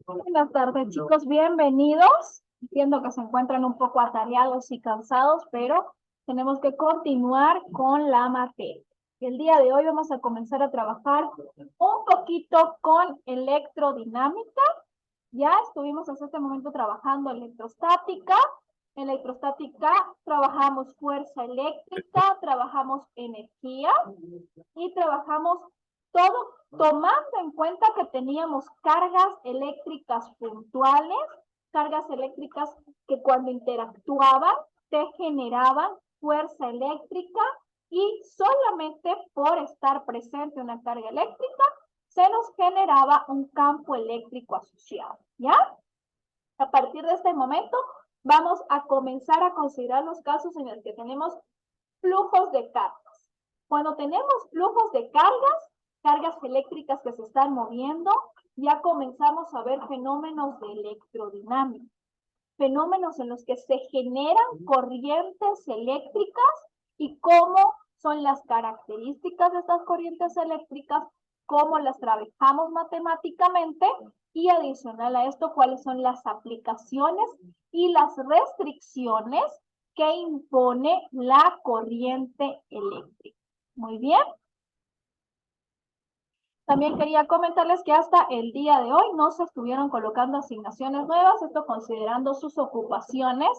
Buenas tardes, chicos, bienvenidos. Entiendo que se encuentran un poco atareados y cansados, pero tenemos que continuar con la materia. El día de hoy vamos a comenzar a trabajar un poquito con electrodinámica. Ya estuvimos hasta este momento trabajando electrostática. En electrostática trabajamos fuerza eléctrica, trabajamos energía y trabajamos todo tomando en cuenta que teníamos cargas eléctricas puntuales, cargas eléctricas que cuando interactuaban te generaban fuerza eléctrica y solamente por estar presente una carga eléctrica se nos generaba un campo eléctrico asociado, ¿ya? A partir de este momento vamos a comenzar a considerar los casos en los que tenemos flujos de cargas. Cuando tenemos flujos de cargas eléctricas que se están moviendo, ya comenzamos a ver fenómenos de electrodinámica, fenómenos en los que se generan corrientes eléctricas y cómo son las características de estas corrientes eléctricas, cómo las trabajamos matemáticamente y adicional a esto, cuáles son las aplicaciones y las restricciones que impone la corriente eléctrica. Muy bien. También quería comentarles que hasta el día de hoy no se estuvieron colocando asignaciones nuevas, esto considerando sus ocupaciones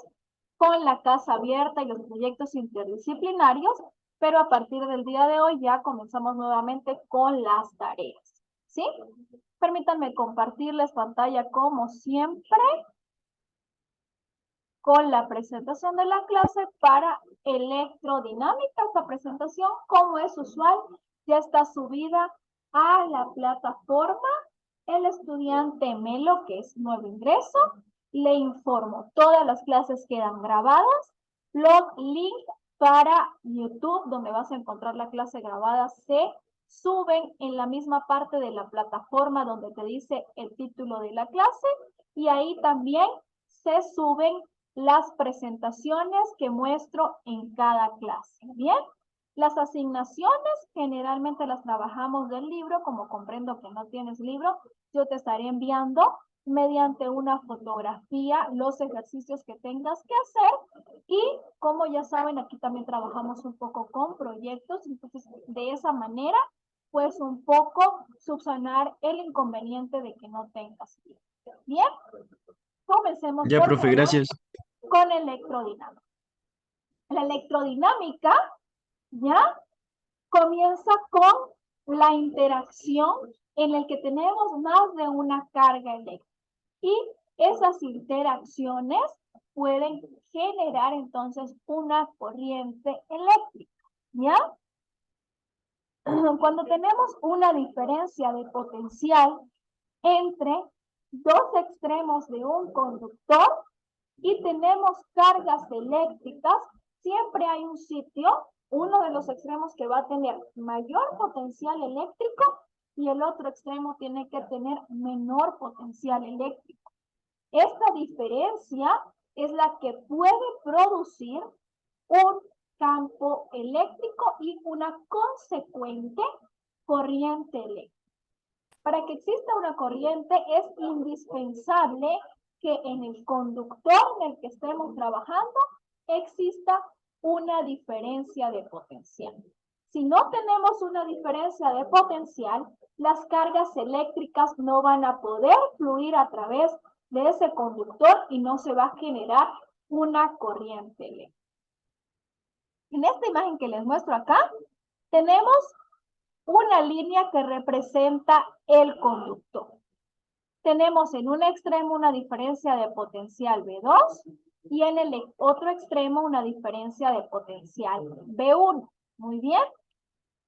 con la casa abierta y los proyectos interdisciplinarios, pero a partir del día de hoy ya comenzamos nuevamente con las tareas, ¿sí? Permítanme compartirles pantalla como siempre con la presentación de la clase para electrodinámica. Esta presentación, como es usual, ya está subida a la plataforma. El estudiante Melo, que es nuevo ingreso, le informo, todas las clases quedan grabadas. Los links para YouTube, donde vas a encontrar la clase grabada, se suben en la misma parte de la plataforma donde te dice el título de la clase, y ahí también se suben las presentaciones que muestro en cada clase. Bien, las asignaciones generalmente las trabajamos del libro. Como comprendo que no tienes libro, yo te estaré enviando mediante una fotografía los ejercicios que tengas que hacer, y como ya saben, aquí también trabajamos un poco con proyectos, entonces de esa manera pues un poco subsanar el inconveniente de que no tengas libro. Bien, comencemos Ya, por profe, favor gracias. con electrodinámica. La electrodinámica ya comienza con la interacción en el que tenemos más de una carga eléctrica, y esas interacciones pueden generar entonces una corriente eléctrica, ¿ya? Cuando tenemos una diferencia de potencial entre dos extremos de un conductor y tenemos cargas eléctricas, siempre hay un sitio, uno de los extremos que va a tener mayor potencial eléctrico y el otro extremo tiene que tener menor potencial eléctrico. Esta diferencia es la que puede producir un campo eléctrico y una consecuente corriente eléctrica. Para que exista una corriente es indispensable que en el conductor en el que estemos trabajando exista una diferencia de potencial. Si no tenemos una diferencia de potencial, las cargas eléctricas no van a poder fluir a través de ese conductor y no se va a generar una corriente eléctrica. En esta imagen que les muestro acá, tenemos una línea que representa el conductor. Tenemos en un extremo una diferencia de potencial B2 y en el otro extremo una diferencia de potencial B1. Muy bien.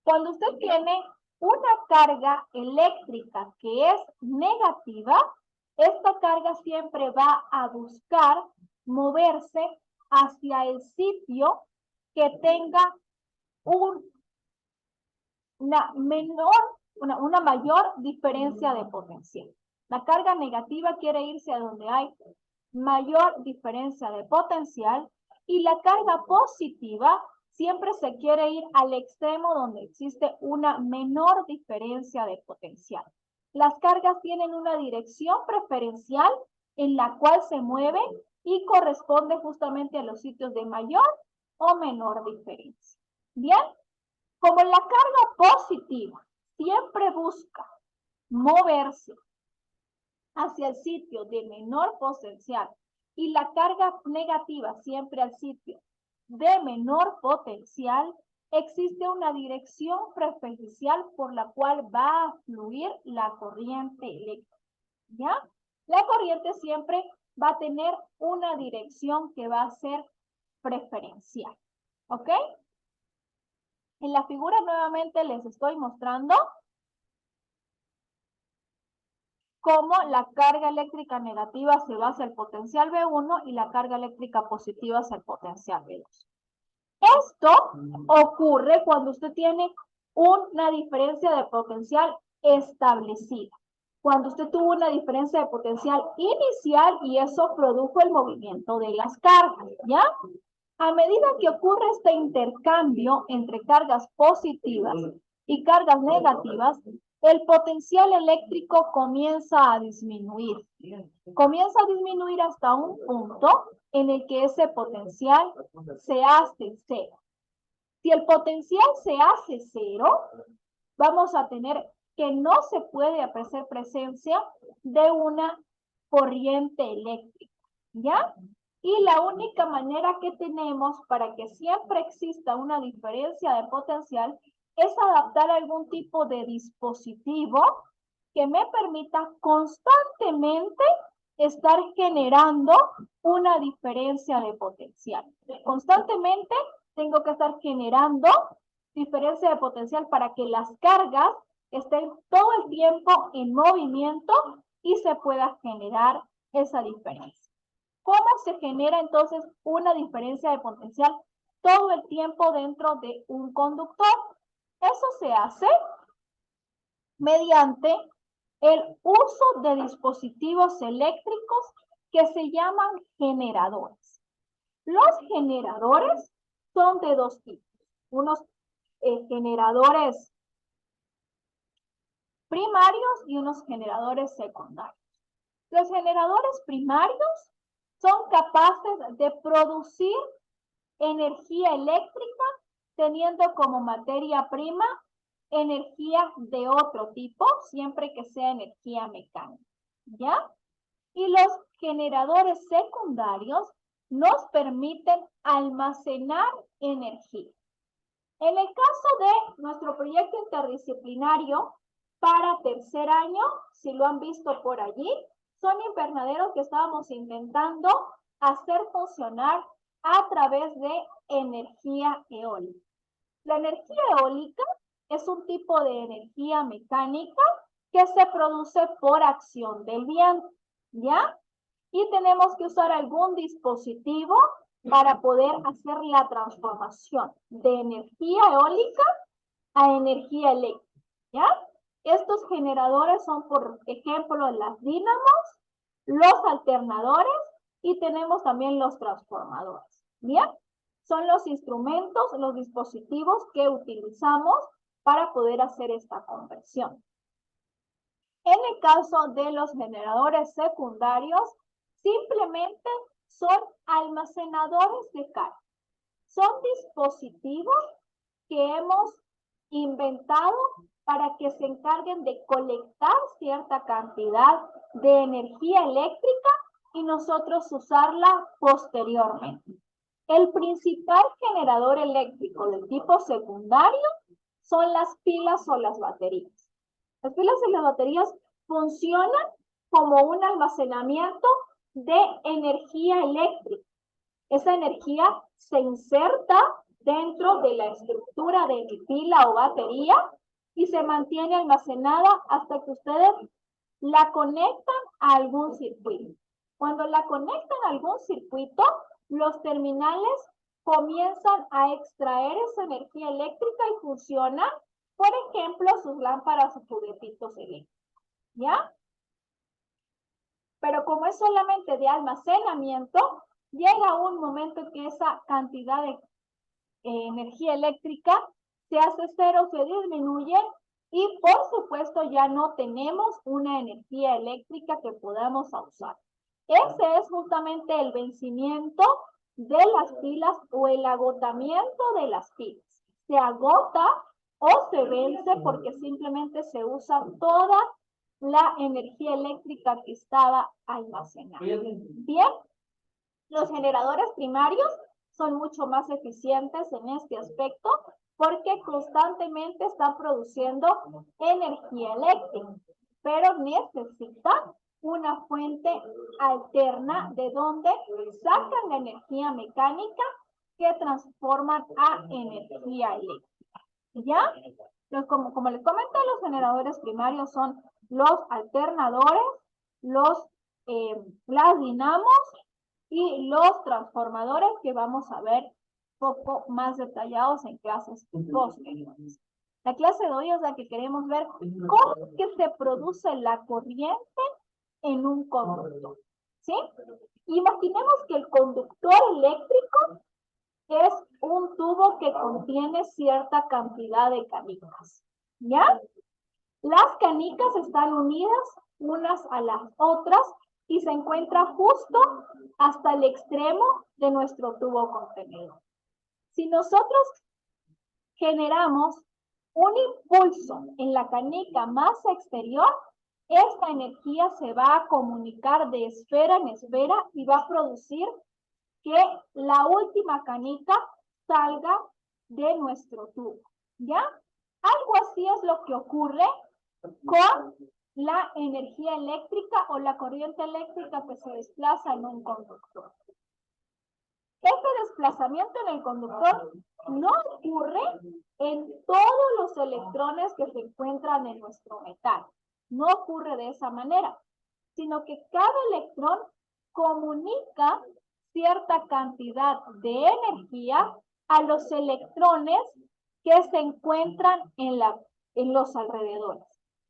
Cuando usted tiene una carga eléctrica que es negativa, esta carga siempre va a buscar moverse hacia el sitio que tenga una mayor diferencia de potencial. La carga negativa quiere irse a donde hay mayor diferencia de potencial y la carga positiva siempre se quiere ir al extremo donde existe una menor diferencia de potencial. Las cargas tienen una dirección preferencial en la cual se mueven y corresponde justamente a los sitios de mayor o menor diferencia. Bien, como la carga positiva siempre busca moverse hacia el sitio de menor potencial y la carga negativa siempre al sitio de menor potencial, existe una dirección preferencial por la cual va a fluir la corriente eléctrica. ¿Ya? La corriente siempre va a tener una dirección que va a ser preferencial. ¿Ok? En la figura nuevamente les estoy mostrando cómo la carga eléctrica negativa se va hacia el potencial B1 y la carga eléctrica positiva hacia el potencial B2. Esto ocurre cuando usted tiene una diferencia de potencial establecida. Cuando usted tuvo una diferencia de potencial inicial y eso produjo el movimiento de las cargas, ¿ya? A medida que ocurre este intercambio entre cargas positivas y cargas negativas, el potencial eléctrico comienza a disminuir. Comienza a disminuir hasta un punto en el que ese potencial se hace cero. Si el potencial se hace cero, vamos a tener que no se puede hacer presencia de una corriente eléctrica, ¿ya? Y la única manera que tenemos para que siempre exista una diferencia de potencial es adaptar algún tipo de dispositivo que me permita constantemente estar generando una diferencia de potencial. Constantemente tengo que estar generando diferencia de potencial para que las cargas estén todo el tiempo en movimiento y se pueda generar esa diferencia. ¿Cómo se genera entonces una diferencia de potencial todo el tiempo dentro de un conductor? Eso se hace mediante el uso de dispositivos eléctricos que se llaman generadores. Los generadores son de dos tipos. Unos generadores primarios y unos generadores secundarios. Los generadores primarios son capaces de producir energía eléctrica teniendo como materia prima energía de otro tipo, siempre que sea energía mecánica, ¿ya? Y los generadores secundarios nos permiten almacenar energía. En el caso de nuestro proyecto interdisciplinario para tercer año, si lo han visto por allí, son invernaderos que estábamos intentando hacer funcionar a través de energía eólica. La energía eólica es un tipo de energía mecánica que se produce por acción del viento, ¿ya? Y tenemos que usar algún dispositivo para poder hacer la transformación de energía eólica a energía eléctrica, ¿ya? Estos generadores son, por ejemplo, las dínamos, los alternadores y tenemos también los transformadores, ¿bien? Son los instrumentos, los dispositivos que utilizamos para poder hacer esta conversión. En el caso de los generadores secundarios, simplemente son almacenadores de carga. Son dispositivos que hemos inventado para que se encarguen de colectar cierta cantidad de energía eléctrica y nosotros usarla posteriormente. El principal generador eléctrico del tipo secundario son las pilas o las baterías. Las pilas y las baterías funcionan como un almacenamiento de energía eléctrica. Esa energía se inserta dentro de la estructura de pila o batería y se mantiene almacenada hasta que ustedes la conectan a algún circuito. Cuando la conectan a algún circuito, los terminales comienzan a extraer esa energía eléctrica y funcionan, por ejemplo, sus lámparas o juguetitos eléctricos, ¿ya? Pero como es solamente de almacenamiento, llega un momento que esa cantidad de energía eléctrica se hace cero, se disminuye y por supuesto ya no tenemos una energía eléctrica que podamos usar. Ese es justamente el vencimiento de las pilas o el agotamiento de las pilas. Se agota o se vence porque simplemente se usa toda la energía eléctrica que estaba almacenada. Bien, los generadores primarios son mucho más eficientes en este aspecto porque constantemente están produciendo energía eléctrica, pero necesitan una fuente alterna de donde sacan la energía mecánica que transforman a energía eléctrica. ¿Ya? Entonces, como les comenté, los generadores primarios son los alternadores, las dinamos y los transformadores que vamos a ver poco más detallados en clases posteriores. La clase de hoy es la que queremos ver cómo es que se produce la corriente en un conductor. ¿Sí? Imaginemos que el conductor eléctrico es un tubo que contiene cierta cantidad de canicas. ¿Ya? Las canicas están unidas unas a las otras y se encuentra justo hasta el extremo de nuestro tubo contenedor. Si nosotros generamos un impulso en la canica más exterior, esta energía se va a comunicar de esfera en esfera y va a producir que la última canica salga de nuestro tubo, ¿ya? Algo así es lo que ocurre con la energía eléctrica o la corriente eléctrica que se desplaza en un conductor. Este desplazamiento en el conductor no ocurre en todos los electrones que se encuentran en nuestro metal. No ocurre de esa manera, sino que cada electrón comunica cierta cantidad de energía a los electrones que se encuentran en los alrededores.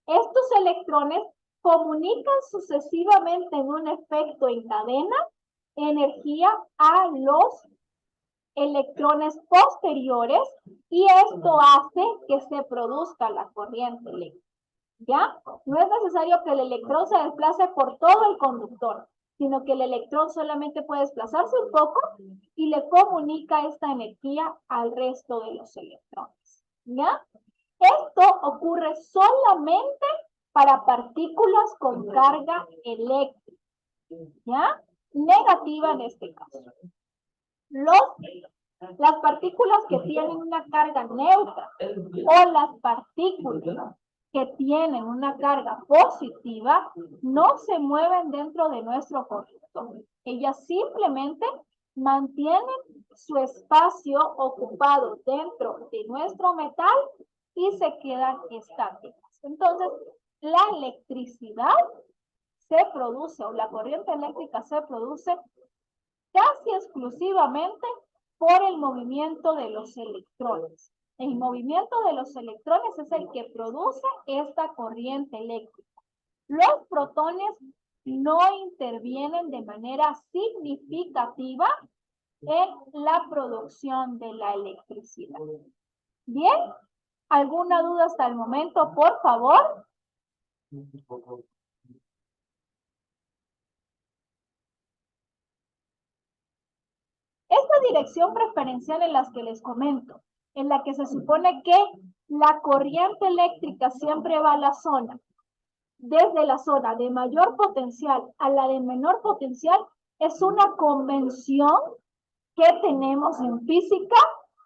Estos electrones comunican sucesivamente en un efecto en cadena energía a los electrones posteriores y esto hace que se produzca la corriente eléctrica. ¿Ya? No es necesario que el electrón se desplace por todo el conductor, sino que el electrón solamente puede desplazarse un poco y le comunica esta energía al resto de los electrones. ¿Ya? Esto ocurre solamente para partículas con carga eléctrica. ¿Ya? Negativa en este caso. Las partículas que tienen una carga neutra o las partículas que tienen una carga positiva no se mueven dentro de nuestro conductor. Ellas simplemente mantienen su espacio ocupado dentro de nuestro metal y se quedan estáticas. Entonces, la electricidad se produce, o la corriente eléctrica se produce casi exclusivamente por el movimiento de los electrones. El movimiento de los electrones es el que produce esta corriente eléctrica. Los protones no intervienen de manera significativa en la producción de la electricidad. ¿Bien? ¿Alguna duda hasta el momento, por favor? Esta dirección preferencial en la que les comento, en la que se supone que la corriente eléctrica siempre va a la zona, desde la zona de mayor potencial a la de menor potencial, es una convención que tenemos en física.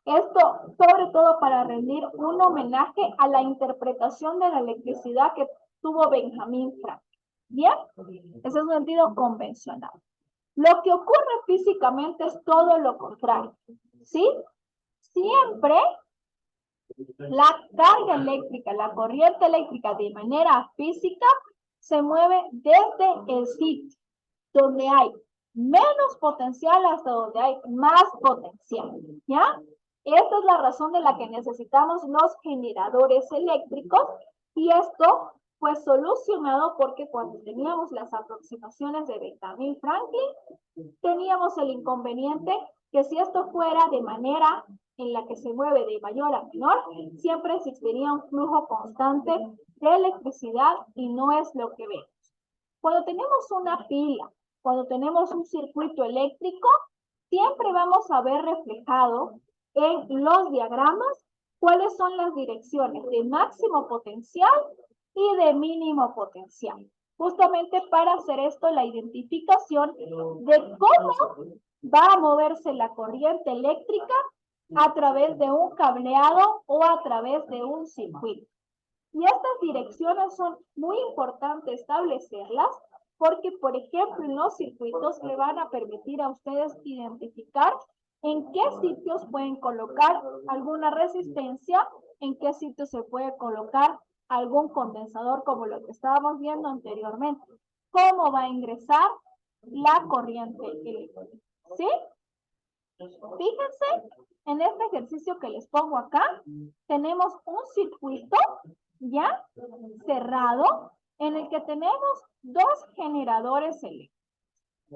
Esto sobre todo para rendir un homenaje a la interpretación de la electricidad que tuvo Benjamin Franklin. ¿Bien? Ese es un sentido convencional. Lo que ocurre físicamente es todo lo contrario, ¿sí? Siempre la carga eléctrica, la corriente eléctrica de manera física se mueve desde el sitio donde hay menos potencial hasta donde hay más potencial, ¿ya? Esta es la razón de la que necesitamos los generadores eléctricos y esto fue solucionado porque cuando teníamos las aproximaciones de Benjamin Franklin, teníamos el inconveniente que si esto fuera de manera en la que se mueve de mayor a menor, siempre existiría un flujo constante de electricidad y no es lo que vemos. Cuando tenemos una pila, cuando tenemos un circuito eléctrico, siempre vamos a ver reflejado en los diagramas cuáles son las direcciones de máximo potencial y de mínimo potencial. Justamente para hacer esto, la identificación de cómo va a moverse la corriente eléctrica a través de un cableado o a través de un circuito. Y estas direcciones son muy importantes establecerlas porque, por ejemplo, en los circuitos le van a permitir a ustedes identificar en qué sitios pueden colocar alguna resistencia, en qué sitios se puede colocar algún condensador, como lo que estábamos viendo anteriormente. ¿Cómo va a ingresar la corriente eléctrica? ¿Sí? Fíjense, en este ejercicio que les pongo acá, tenemos un circuito ya cerrado en el que tenemos dos generadores eléctricos.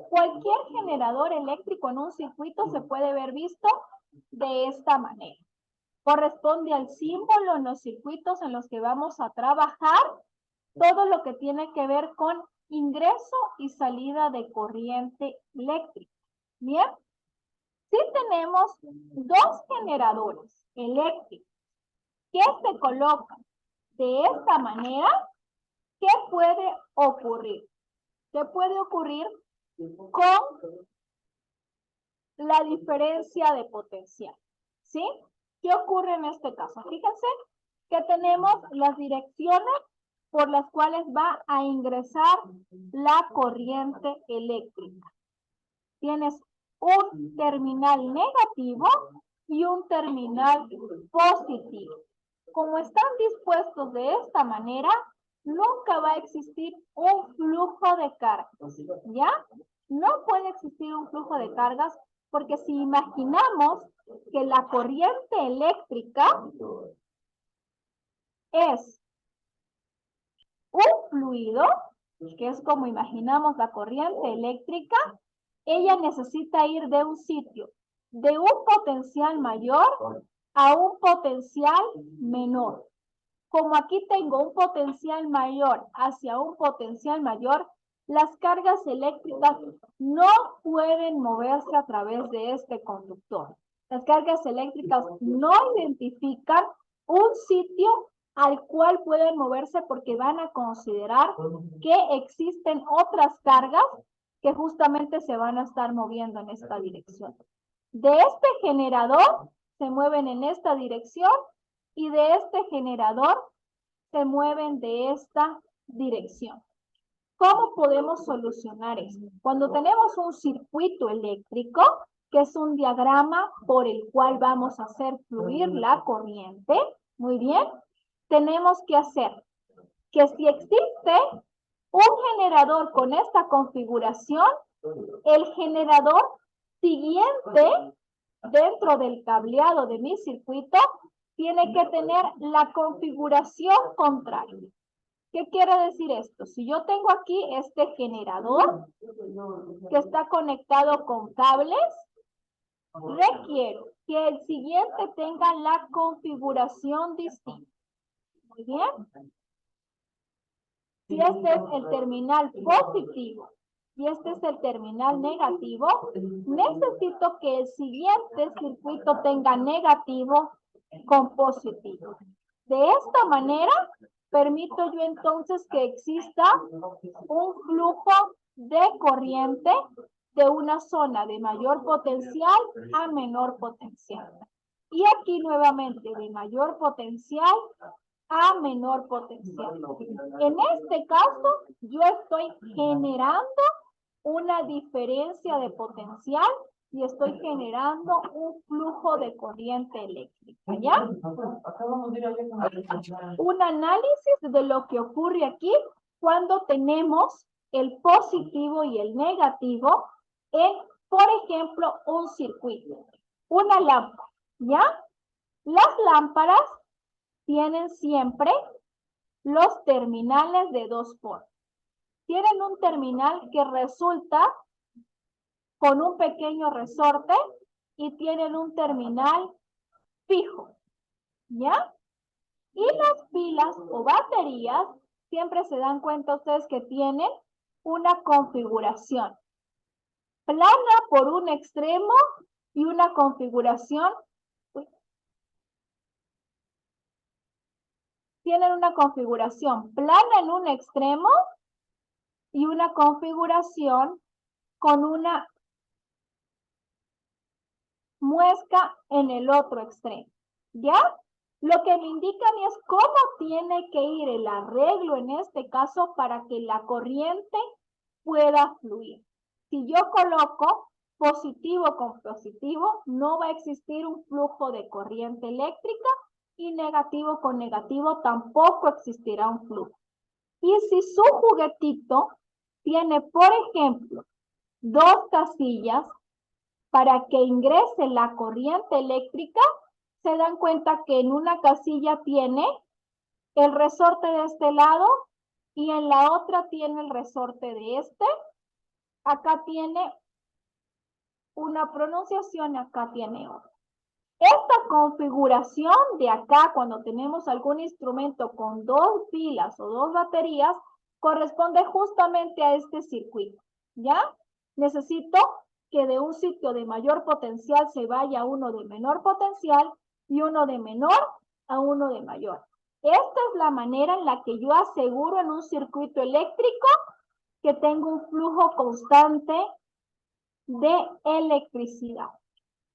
Cualquier generador eléctrico en un circuito se puede ver visto de esta manera. Corresponde al símbolo en los circuitos en los que vamos a trabajar todo lo que tiene que ver con ingreso y salida de corriente eléctrica. ¿Bien? Si tenemos dos generadores eléctricos que se colocan de esta manera, ¿qué puede ocurrir? ¿Qué puede ocurrir con la diferencia de potencial? ¿Sí? ¿Qué ocurre en este caso? Fíjense que tenemos las direcciones por las cuales va a ingresar la corriente eléctrica. Tienes un terminal negativo y un terminal positivo. Como están dispuestos de esta manera, nunca va a existir un flujo de cargas, ¿ya? No puede existir un flujo de cargas porque si imaginamos que la corriente eléctrica es un fluido, que es como imaginamos la corriente eléctrica, ella necesita ir de un sitio, de un potencial mayor a un potencial menor. Como aquí tengo un potencial mayor hacia un potencial mayor, las cargas eléctricas no pueden moverse a través de este conductor. Las cargas eléctricas no identifican un sitio al cual pueden moverse porque van a considerar que existen otras cargas que justamente se van a estar moviendo en esta dirección. De este generador se mueven en esta dirección y de este generador se mueven de esta dirección. ¿Cómo podemos solucionar esto? Cuando tenemos un circuito eléctrico, que es un diagrama por el cual vamos a hacer fluir la corriente, muy bien, tenemos que hacer que si existe un generador con esta configuración, el generador siguiente dentro del cableado de mi circuito tiene que tener la configuración contraria. ¿Qué quiere decir esto? Si yo tengo aquí este generador que está conectado con cables, requiero que el siguiente tenga la configuración distinta. Muy bien. Si este es el terminal positivo y este es el terminal negativo, necesito que el siguiente circuito tenga negativo con positivo. De esta manera, permito yo entonces que exista un flujo de corriente de una zona de mayor potencial a menor potencial. Y aquí nuevamente de mayor potencial a menor potencial. En este caso, yo estoy generando una diferencia de potencial y estoy generando un flujo de corriente eléctrica, ¿ya? Un análisis de lo que ocurre aquí cuando tenemos el positivo y el negativo en, por ejemplo, un circuito, una lámpara, ¿ya? Las lámparas tienen siempre los terminales de dos polos. Tienen un terminal que resulta con un pequeño resorte y tienen un terminal fijo, ¿ya? Y las pilas o baterías, siempre se dan cuenta ustedes que tienen una configuración plana por un extremo y una configuración, tienen una configuración plana en un extremo y una configuración con una muesca en el otro extremo, ¿ya? Lo que me indica a mí es cómo tiene que ir el arreglo en este caso para que la corriente pueda fluir. Si yo coloco positivo con positivo, no va a existir un flujo de corriente eléctrica y negativo con negativo tampoco existirá un flujo. Y si su juguetito tiene, por ejemplo, 2 casillas para que ingrese la corriente eléctrica, se dan cuenta que en una casilla tiene el resorte de este lado y en la otra tiene el resorte de este. Acá tiene una pronunciación, acá tiene otra. Esta configuración de acá, cuando tenemos algún instrumento con 2 pilas o 2 baterías, corresponde justamente a este circuito, ¿ya? Necesito que de un sitio de mayor potencial se vaya uno de menor potencial y uno de menor a uno de mayor. Esta es la manera en la que yo aseguro en un circuito eléctrico que tengo un flujo constante de electricidad.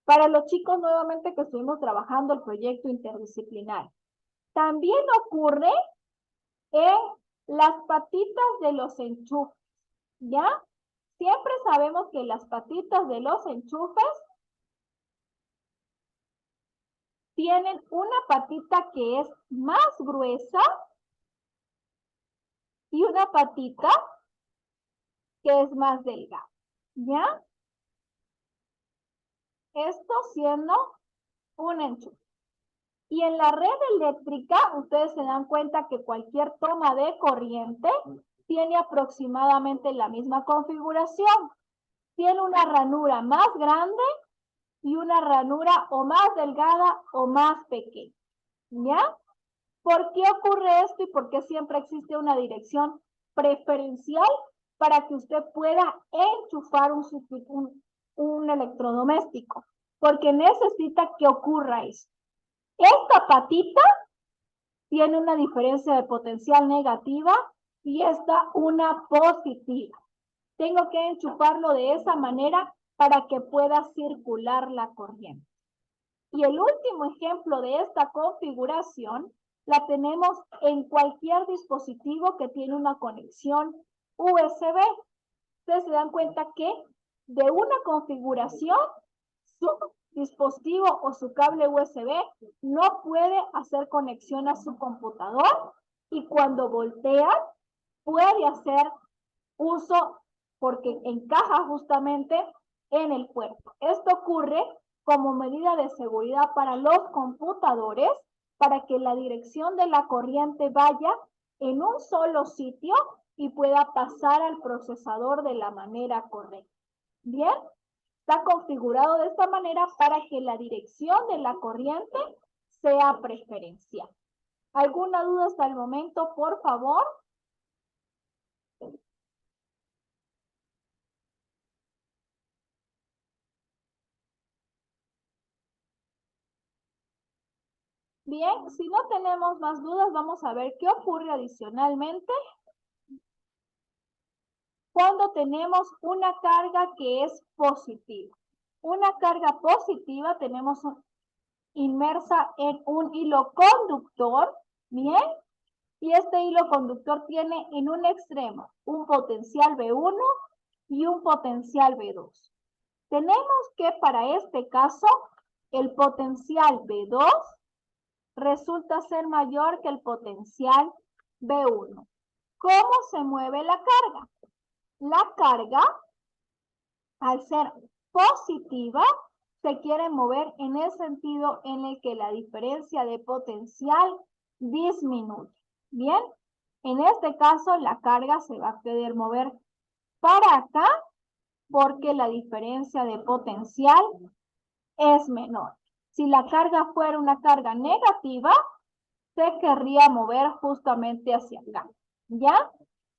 Para los chicos nuevamente que estuvimos trabajando el proyecto interdisciplinar. También ocurre en las patitas de los enchufes, ¿ya? Siempre sabemos que las patitas de los enchufes tienen una patita que es más gruesa y una patita que es más delgada, ¿ya? Esto siendo un enchufe. Y en la red eléctrica, ustedes se dan cuenta que cualquier toma de corriente tiene aproximadamente la misma configuración. Tiene una ranura más grande y una ranura o más delgada o más pequeña, ¿ya? ¿Por qué ocurre esto y por qué siempre existe una dirección preferencial para que usted pueda enchufar un electrodoméstico? Porque necesita que ocurra eso. Esta patita tiene una diferencia de potencial negativa y esta una positiva. Tengo que enchufarlo de esa manera para que pueda circular la corriente. Y el último ejemplo de esta configuración la tenemos en cualquier dispositivo que tiene una conexión USB. Ustedes se dan cuenta que de una configuración, su dispositivo o su cable USB no puede hacer conexión a su computador y cuando voltea puede hacer uso porque encaja justamente en el puerto. Esto ocurre como medida de seguridad para los computadores para que la dirección de la corriente vaya en un solo sitio y pueda pasar al procesador de la manera correcta. ¿Bien? Está configurado de esta manera para que la dirección de la corriente sea preferencial. ¿Alguna duda hasta el momento, por favor? Bien, si no tenemos más dudas, vamos a ver qué ocurre adicionalmente cuando tenemos una carga que es positiva. Una carga positiva tenemos inmersa en un hilo conductor, ¿bien? Y este hilo conductor tiene en un extremo un potencial V1 y un potencial V2. Tenemos que para este caso el potencial V2 resulta ser mayor que el potencial V1. ¿Cómo se mueve la carga? La carga, al ser positiva, se quiere mover en el sentido en el que la diferencia de potencial disminuye. Bien, en este caso la carga se va a querer mover para acá porque la diferencia de potencial es menor. Si la carga fuera una carga negativa, se querría mover justamente hacia acá, ¿ya?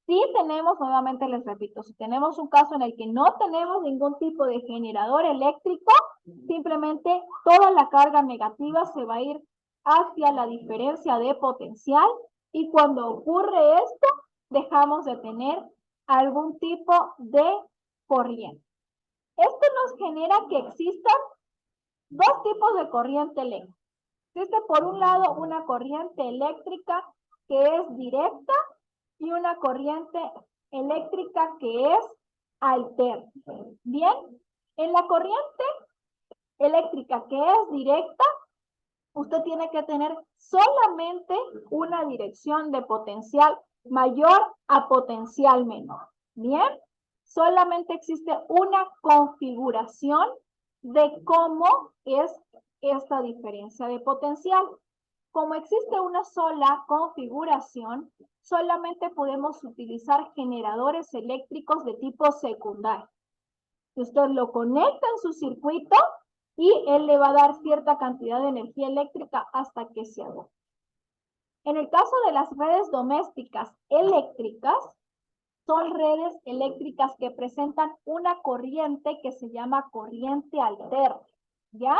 Si tenemos, nuevamente les repito, si tenemos un caso en el que no tenemos ningún tipo de generador eléctrico, simplemente toda la carga negativa se va a ir hacia la diferencia de potencial y cuando ocurre esto, dejamos de tener algún tipo de corriente. Esto nos genera que existan dos tipos de corriente eléctrica. Existe por un lado una corriente eléctrica que es directa y una corriente eléctrica que es alterna. Bien, en la corriente eléctrica que es directa, usted tiene que tener solamente una dirección de potencial mayor a potencial menor. Bien, solamente existe una configuración de cómo es esta diferencia de potencial. Como existe una sola configuración, solamente podemos utilizar generadores eléctricos de tipo secundario. Usted lo conecta en su circuito y él le va a dar cierta cantidad de energía eléctrica hasta que se agote. En el caso de las redes domésticas eléctricas, son redes eléctricas que presentan una corriente que se llama corriente alterna, ¿ya?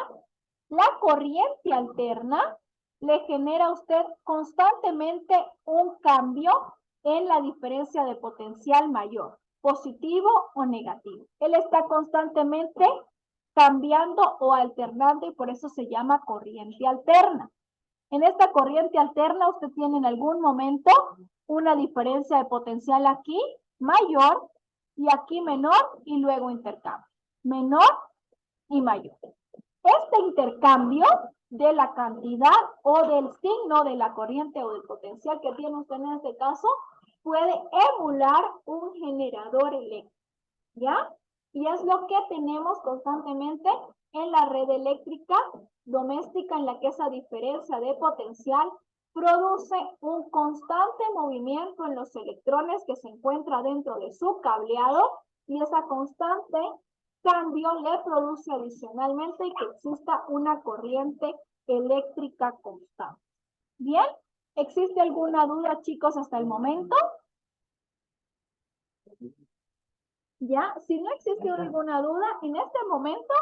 La corriente alterna le genera a usted constantemente un cambio en la diferencia de potencial mayor, positivo o negativo. Él está constantemente cambiando o alternando y por eso se llama corriente alterna. En esta corriente alterna usted tiene en algún momento una diferencia de potencial aquí mayor y aquí menor y luego intercambio. Menor y mayor. Este intercambio de la cantidad o del signo de la corriente o del potencial que tiene usted en este caso puede emular un generador eléctrico, ¿ya? Y es lo que tenemos constantemente en la red eléctrica doméstica en la que esa diferencia de potencial produce un constante movimiento en los electrones que se encuentra dentro de su cableado y esa constante cambio le produce adicionalmente que exista una corriente eléctrica constante. Bien, ¿existe alguna duda, chicos, hasta el momento? ¿Ya? Si no existe ninguna duda, en este momento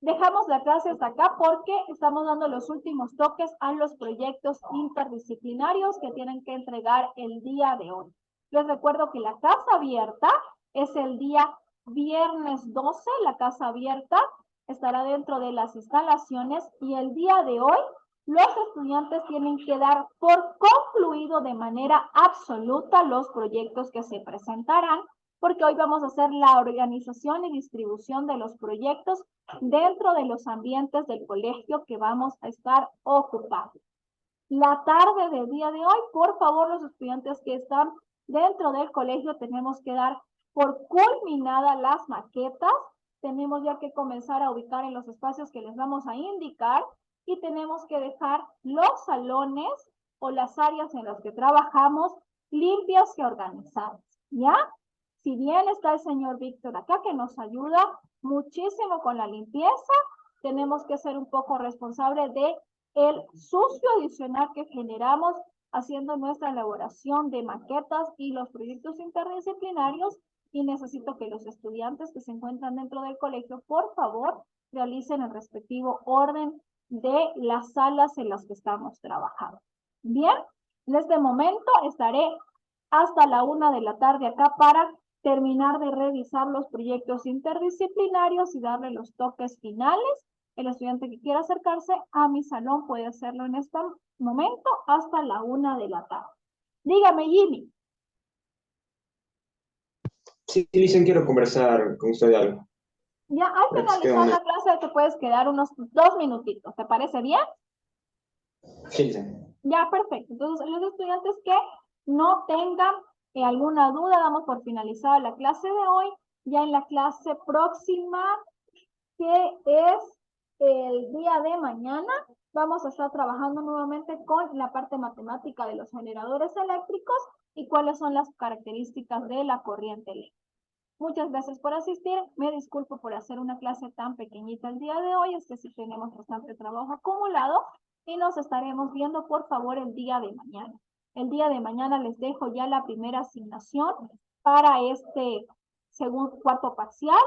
dejamos la clase hasta acá porque estamos dando los últimos toques a los proyectos interdisciplinarios que tienen que entregar el día de hoy. Les recuerdo que la casa abierta es el día viernes 12, la casa abierta estará dentro de las instalaciones y el día de hoy los estudiantes tienen que dar por concluido de manera absoluta los proyectos que se presentarán porque hoy vamos a hacer la organización y distribución de los proyectos dentro de los ambientes del colegio que vamos a estar ocupando. La tarde del día de hoy, por favor, los estudiantes que están dentro del colegio tenemos que dar por culminadas las maquetas, tenemos ya que comenzar a ubicar en los espacios que les vamos a indicar y tenemos que dejar los salones o las áreas en las que trabajamos limpios y organizados, ¿ya? Si bien está el señor Víctor acá que nos ayuda muchísimo con la limpieza, tenemos que ser un poco responsables de el sucio adicional que generamos haciendo nuestra elaboración de maquetas y los proyectos interdisciplinarios y necesito que los estudiantes que se encuentran dentro del colegio, por favor, realicen el respectivo orden de las salas en las que estamos trabajando. Bien, en este momento estaré hasta la 1 de la tarde acá para terminar de revisar los proyectos interdisciplinarios y darle los toques finales. El estudiante que quiera acercarse a mi salón puede hacerlo en este momento hasta la 1 de la tarde. Dígame, Jimmy. Sí, dicen quiero conversar con usted de algo. Ya al finalizar la clase te puedes quedar unos 2 minutitos. ¿Te parece bien? Sí, dicen. Ya, perfecto. Entonces, los estudiantes que no tengan alguna duda, damos por finalizada la clase de hoy. Ya en la clase próxima, que es el día de mañana, vamos a estar trabajando nuevamente con la parte matemática de los generadores eléctricos y cuáles son las características de la corriente eléctrica. Muchas gracias por asistir. Me disculpo por hacer una clase tan pequeñita el día de hoy. Es que sí tenemos bastante trabajo acumulado y nos estaremos viendo, por favor, el día de mañana. El día de mañana les dejo ya la primera asignación para este cuarto parcial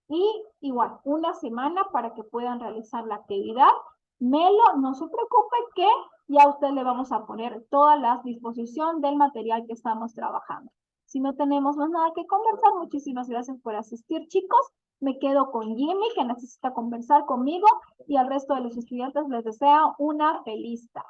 y igual una semana para que puedan realizar la actividad. Melo, no se preocupe que ya a usted le vamos a poner toda la disposición del material que estamos trabajando. Si no tenemos más nada que conversar, muchísimas gracias por asistir, chicos. Me quedo con Jimmy, que necesita conversar conmigo, y al resto de los estudiantes les deseo una feliz tarde.